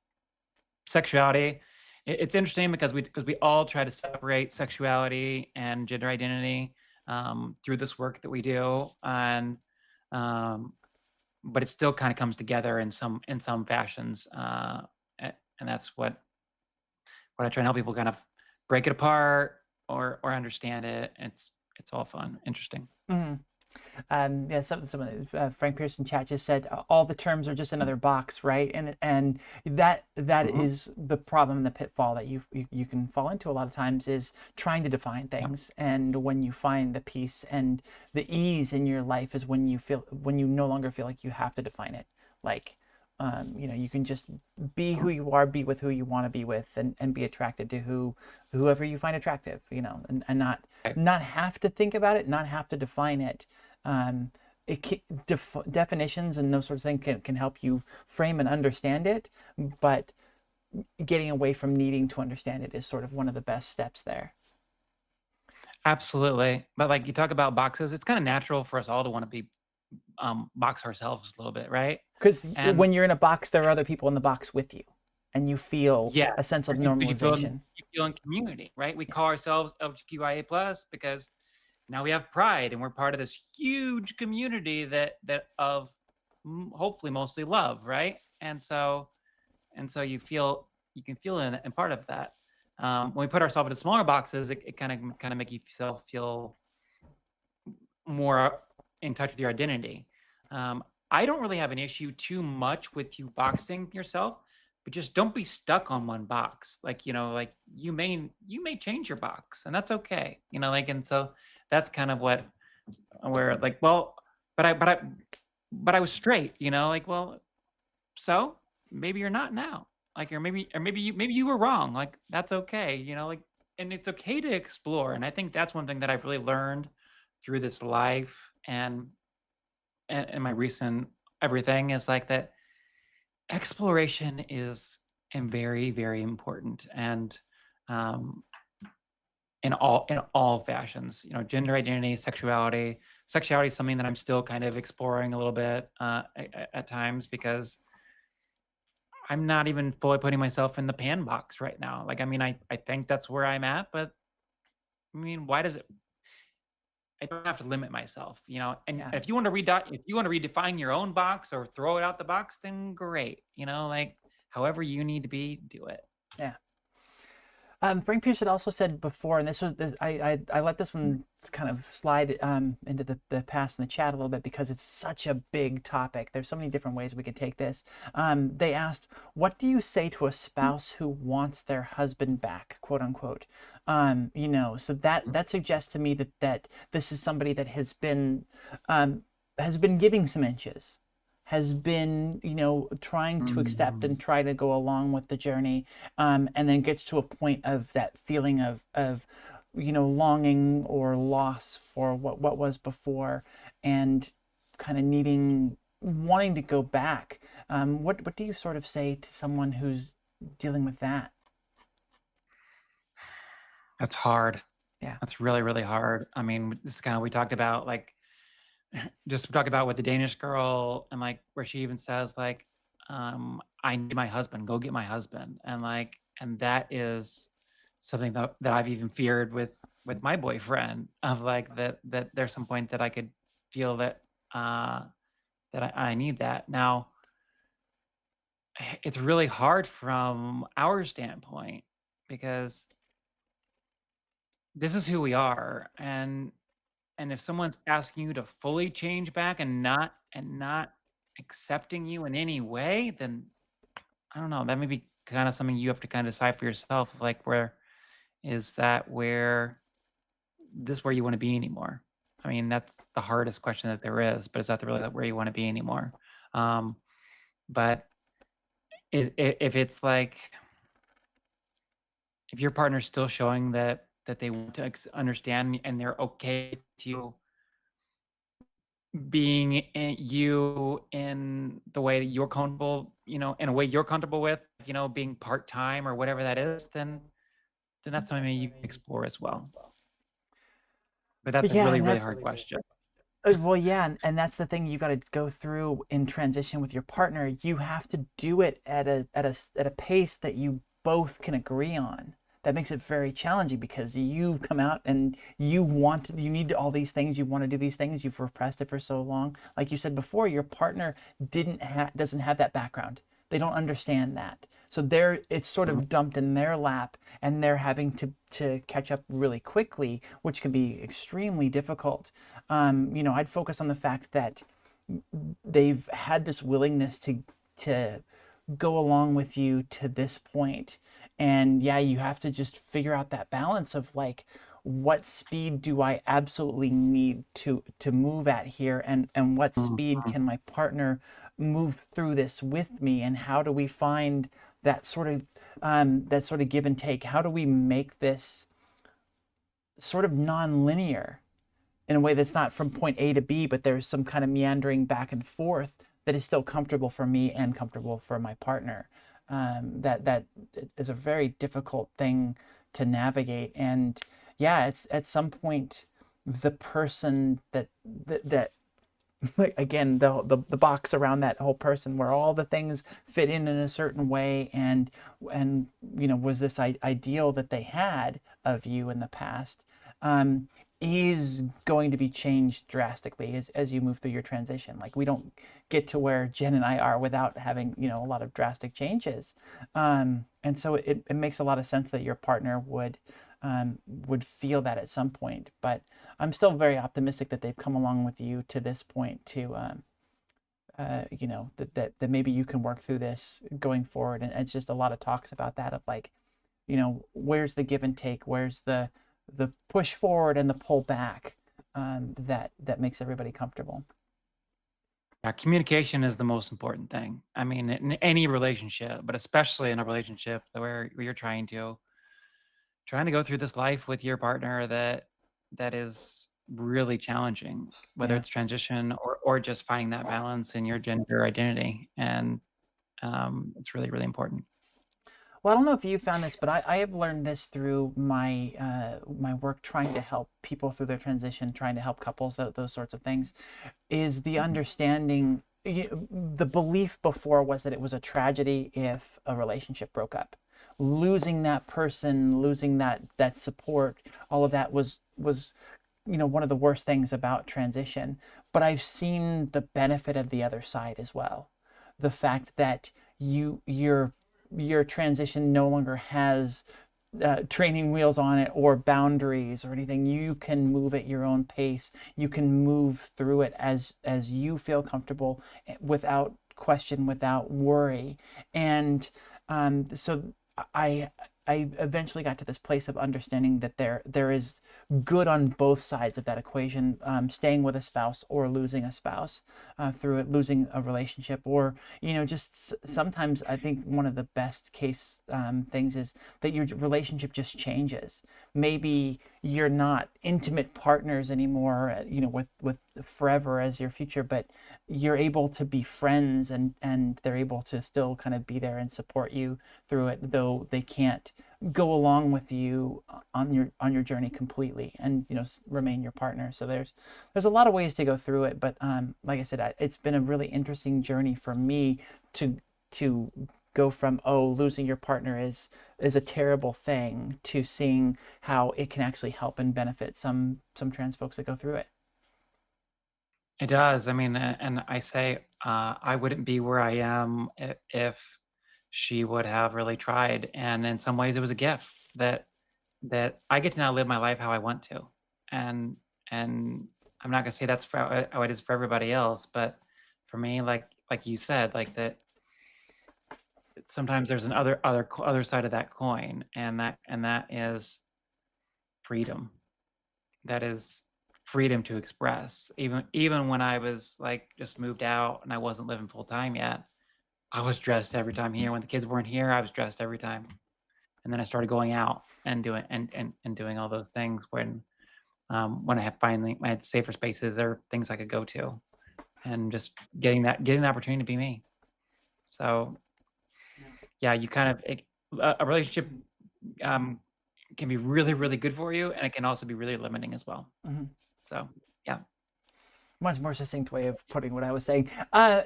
sexuality. It's interesting because we all try to separate sexuality and gender identity through this work that we do, and um, but it still kind of comes together in some fashions, and that's what I try and help people kind of break it apart or understand it. It's all fun, interesting. Hmm. Yeah, Frank Pearson chat just said all the terms are just another box, right? And that Hmm. is the problem and the pitfall that you can fall into a lot of times, is trying to define Yeah, things. And when you find the peace and the ease in your life is when you no longer feel like you have to define it. Like, you can just be who you are, be with who you want to be with, and be attracted to whoever you find attractive, and not right. not have to think about it, not have to define it. Um, definitions and those sorts of things can help you frame and understand it, but getting away from needing to understand it is sort of one of the best steps there. Absolutely. But like you talk about boxes, it's kind of natural for us all to want to be box ourselves a little bit, right? Because And when you're in a box, there are other people in the box with you, and you feel yeah, a sense of because normalization. you feel in community, right? We call ourselves LGBTQIA plus because now we have pride and we're part of this huge community that of hopefully mostly love, right? And so you can feel in part of that. When we put ourselves into smaller boxes, it kind of make you feel more in touch with your identity. I don't really have an issue too much with you boxing yourself, but just don't be stuck on one box. Like, like you may change your box, and that's okay. And so that's kind of where like, well, but I was straight, like, well, so maybe you're not now. Like, or maybe you were wrong. Like, that's okay, like, and it's okay to explore. And I think that's one thing that I've really learned through this life and my recent everything is like that exploration is and very, very important. And um in all fashions, gender identity, sexuality is something that I'm still kind of exploring a little bit at times, because I'm not even fully putting myself in the pan box right now. Like, I mean, I think that's where I'm at, but I mean, why does it? I don't have to limit myself, And Yeah, if you want to redefine your own box or throw it out the box, then great, like however you need to be, do it. yeah. Frank Pierce had also said before, and I let this one kind of slide into the past in the chat a little bit because it's such a big topic. There's so many different ways we could take this. They asked, "What do you say to a spouse who wants their husband back, quote unquote?" So that suggests to me that this is somebody that has been giving some inches, has been, trying to accept Mhm. and try to go along with the journey, and then gets to a point of that feeling of longing or loss for what was before, and kind of wanting to go back. What do you sort of say to someone who's dealing with that? That's hard. Yeah. That's really, really hard. I mean, this is kind of, we talked about like, just talk about with the Danish girl, and like where she even says like, I need my husband, go get my husband. And that is something that I've even feared with my boyfriend, of like that there's some point that I could feel uh that I need that. Now, it's really hard from our standpoint because this is who we are. And if someone's asking you to fully change back and not accepting you in any way, then I don't know, that may be kind of something you have to kind of decide for yourself. Like, where this where you want to be anymore? I mean, that's the hardest question that there is, but is that really where you want to be anymore? Um, but if it's like, if your partner's still showing that they want to understand and they're okay with you being you in the way that you're comfortable, in a way you're comfortable with, being part-time or whatever that is, then that's something that you can explore as well. But that's a Yeah, really, and really that hard question. well, yeah, and that's the thing you got to go through in transition with your partner. You have to do it at a pace that you both can agree on. That makes it very challenging because you've come out and you need all these things, you want to do these things, you've repressed it for so long. Like you said before, your partner doesn't have that background. They don't understand that. So it's sort Mhm. of dumped in their lap, and they're having to catch up really quickly, which can be extremely difficult. I'd focus on the fact that they've had this willingness to go along with you to this point. And yeah, you have to just figure out that balance of like, what speed do I absolutely need to move at here, and what speed Mhm. can my partner move through this with me, and how do we find that sort of give and take? How do we make this sort of non-linear, in a way that's not from point A to B, but there's some kind of meandering back and forth that is still comfortable for me and comfortable for my partner. That is a very difficult thing to navigate. And yeah, it's at some point the person that like again the box around that whole person where all the things fit in a certain way, and was this ideal that they had of you in the past, um, is going to be changed drastically as you move through your transition. Like we don't get to where Jen and I are without having a lot of drastic changes, and so it makes a lot of sense that your partner would feel that at some point. But I'm still very optimistic that they've come along with you to this point to, that maybe you can work through this going forward. And it's just a lot of talks about that of like, where's the give and take, where's the push forward and the pull back, that makes everybody comfortable. Yeah, communication is the most important thing. I mean, in any relationship, but especially in a relationship where you're trying to go through this life with your partner that is really challenging, whether Yeah. it's transition or just finding that balance in your gender identity. And it's really, really important. Well, I don't know if you found this, but I have learned this through my work trying to help people through their transition, trying to help couples, those sorts of things, is the understanding. The belief before was that it was a tragedy if a relationship broke up. Losing that person, losing that support, all of that was one of the worst things about transition. But I've seen the benefit of the other side as well. The fact that your transition no longer has training wheels on it or boundaries or anything. You can move at your own pace. You can move through it as you feel comfortable, without question, without worry. And so I I eventually got to this place of understanding that there is good on both sides of that equation. Staying with a spouse or losing a spouse, through it, losing a relationship, or just sometimes I think one of the best case things is that your relationship just changes. Maybe you're not intimate partners anymore, with forever as your future, but you're able to be friends, and they're able to still kind of be there and support you through it, though they can't go along with you on your journey completely, and remain your partner. So there's a lot of ways to go through it, but like I said, it's been a really interesting journey for me to go from, oh, losing your partner is a terrible thing, to seeing how it can actually help and benefit some trans folks that go through it. It does. I mean, and I say I wouldn't be where I am if she would have really tried. And in some ways, it was a gift that I get to now live my life how I want to. And and I'm not gonna say that's for how it is for everybody else, but for me, like you said, like that sometimes there's an other side of that coin, and that is freedom. That is freedom to express. Even when I was like just moved out and I wasn't living full time yet, I was dressed every time here. When the kids weren't here, I was dressed every time. And then I started going out and doing all those things when I had safer spaces or things I could go to, and just getting the opportunity to be me. So yeah, you kind of a relationship um, can be really really good for you, and it can also be really limiting as well. Mhm. So yeah. Much more succinct way of putting what I was saying.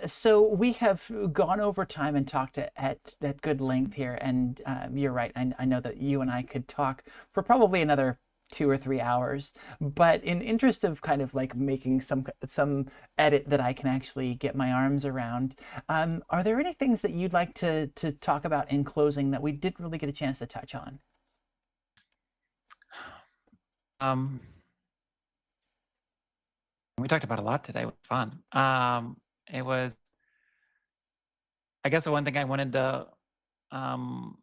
So we have gone over time and talked at good length here, and you're right. I know that you and I could talk for probably another 2 or 3 hours, but in interest of kind of like making some edit that I can actually get my arms around, are there any things that you'd like to talk about in closing that we didn't really get a chance to touch on? Um, we talked about a lot today. It was fun. It was, I guess, the one thing I wanted to um,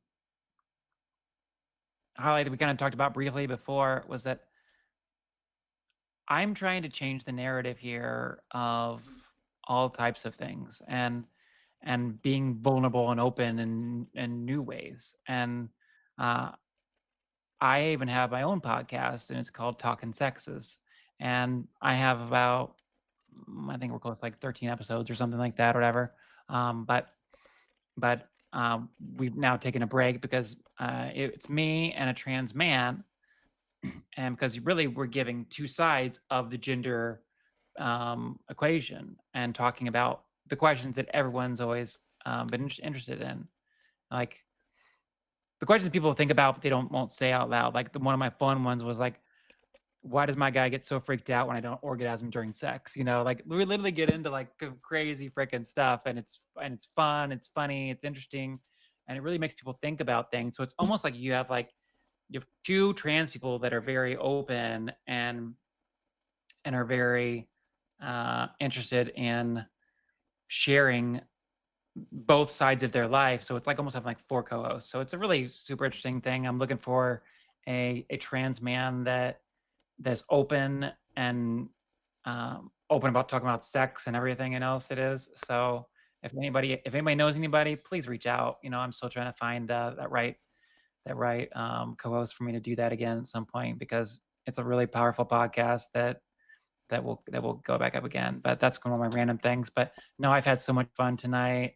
highlight that we kind of talked about briefly before was that I'm trying to change the narrative here of all types of things, and being vulnerable and open in new ways. And uh, I even have my own podcast, and it's called Talking Sexes. and I have about, I think we're close to like 13 episodes or something like that, or whatever. But we've now taken a break because it's me and a trans man, and because really we're giving two sides of the gender equation and talking about the questions that everyone's always been interested in, like the questions people think about but they won't say out loud. Like one of my fun ones was like, why does my guy get so freaked out when I don't orgasm during sex? Like we literally get into like crazy freaking stuff, and it's fun, it's funny, it's interesting, and it really makes people think about things. So it's almost like you have two trans people that are very open and are very interested in sharing both sides of their life. So it's like almost having like four co-hosts. So it's a really super interesting thing. I'm looking for a trans man that's open and open about talking about sex and everything else it is. So if anybody knows anybody, please reach out. I'm still trying to find that right co-host for me to do that again at some point, because it's a really powerful podcast that will go back up again. But that's one of my random things. But no, I've had so much fun tonight.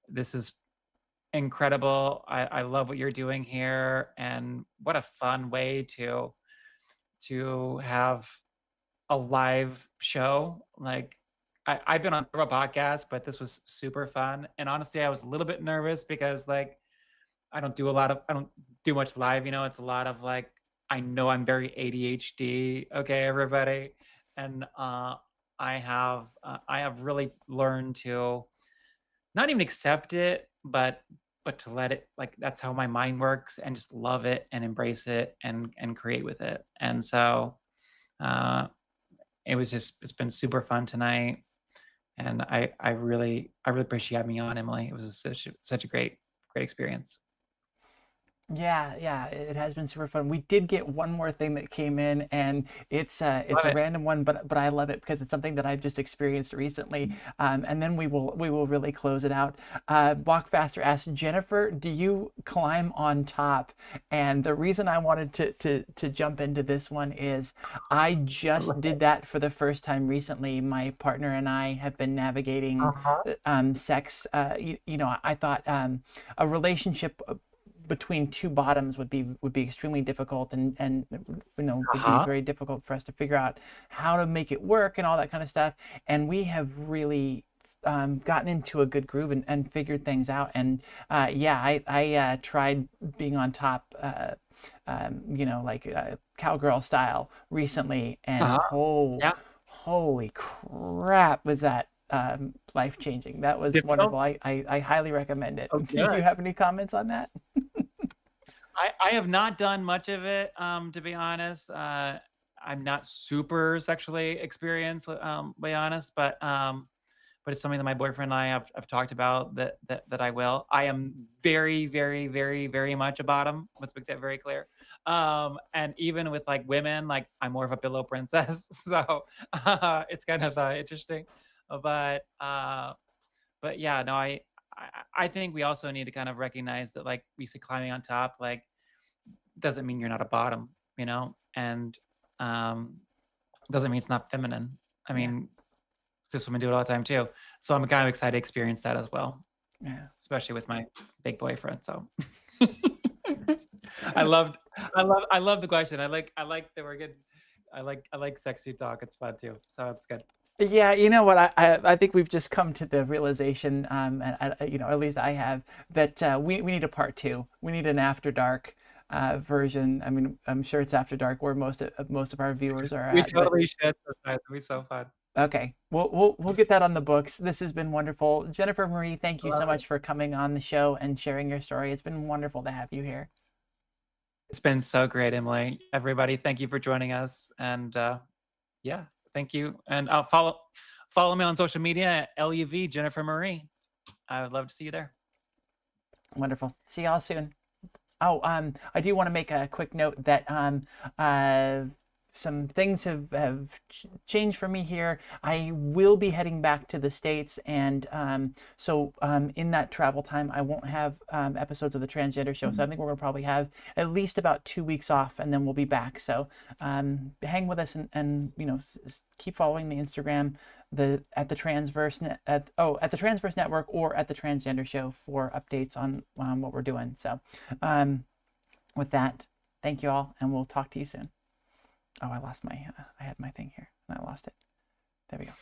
This is incredible. I love what you're doing here, and what a fun way to have a live show. Like I've been on several podcasts, but this was super fun. And honestly, I was a little bit nervous because like I don't do much live. It's a lot of like, I know I'm very ADHD. Okay, everybody. And I have really learned to not even accept it, but to let it, like, that's how my mind works, and just love it and embrace it and create with it. And so uh, it's been super fun tonight. And I really appreciate having me on, Emily. It was such a great experience. Yeah, it has been super fun. We did get one more thing that came in, and it's Love a it. random one, but I love it because it's something that I've just experienced recently. And then we will really close it out. Walk Faster asks, Jennifer, do you climb on top? And the reason I wanted to jump into this one is I just did that for the first time recently. My partner and I have been navigating Uh-huh. sex. I thought a relationship between two bottoms would be extremely difficult, and would be Uh-huh. very difficult for us to figure out how to make it work and all that kind of stuff. And we have really gotten into a good groove and figured things out. And yeah, I tried being on top, like cowgirl style recently, and Uh-huh. Yeah. holy crap, was that life changing. That was Difficult. wonderful. I highly recommend it. Oh, Did you good. have any comments on that? I have not done much of it, to be honest. I'm not super sexually experienced, to be honest, but it's something that my boyfriend and I have talked about that I will. I am very, very, very, very much a bottom. Let's make that very clear. And even with like women, like I'm more of a pillow princess, so it's kind of interesting. But uh, but yeah, no, I think we also need to kind of recognize that, like we said, climbing on top, like doesn't mean you're not a bottom, and um, doesn't mean it's not feminine. I Yeah, mean, cis women do it all the time too. So I'm kind of excited to experience that as well, yeah. especially with my big boyfriend. So I love the question. I like that we're getting. I like sexy talk. It's fun too. So it's good. Yeah, you know what? I think we've just come to the realization, and at least I have, that we need a part two. We need an after dark version. I mean, I'm sure it's after dark where most of our viewers are We at. But totally should. It'll be so fun. okay, we'll get that on the books. This has been wonderful, Jennifer Marie. Thank I you love so it. much for coming on the show and sharing your story. It's been wonderful to have you here. It's been so great, Emily. Everybody, thank you for joining us. And yeah, thank you. And follow me on social media at LUV Jennifer Marie. I would love to see you there. Wonderful. See y'all soon. Oh, I do want to make a quick note that some things have changed for me here. I will be heading back to the States, and so in that travel time, I won't have episodes of the Transgender Show. So I think we're gonna probably have at least about 2 weeks off, and then we'll be back. So hang with us, and keep following the Instagram, at the Transverse Network, or at the Transgender Show for updates on what we're doing. So with that, thank you all, and we'll talk to you soon. Oh, I lost my, I had my thing here and I lost it. There we go.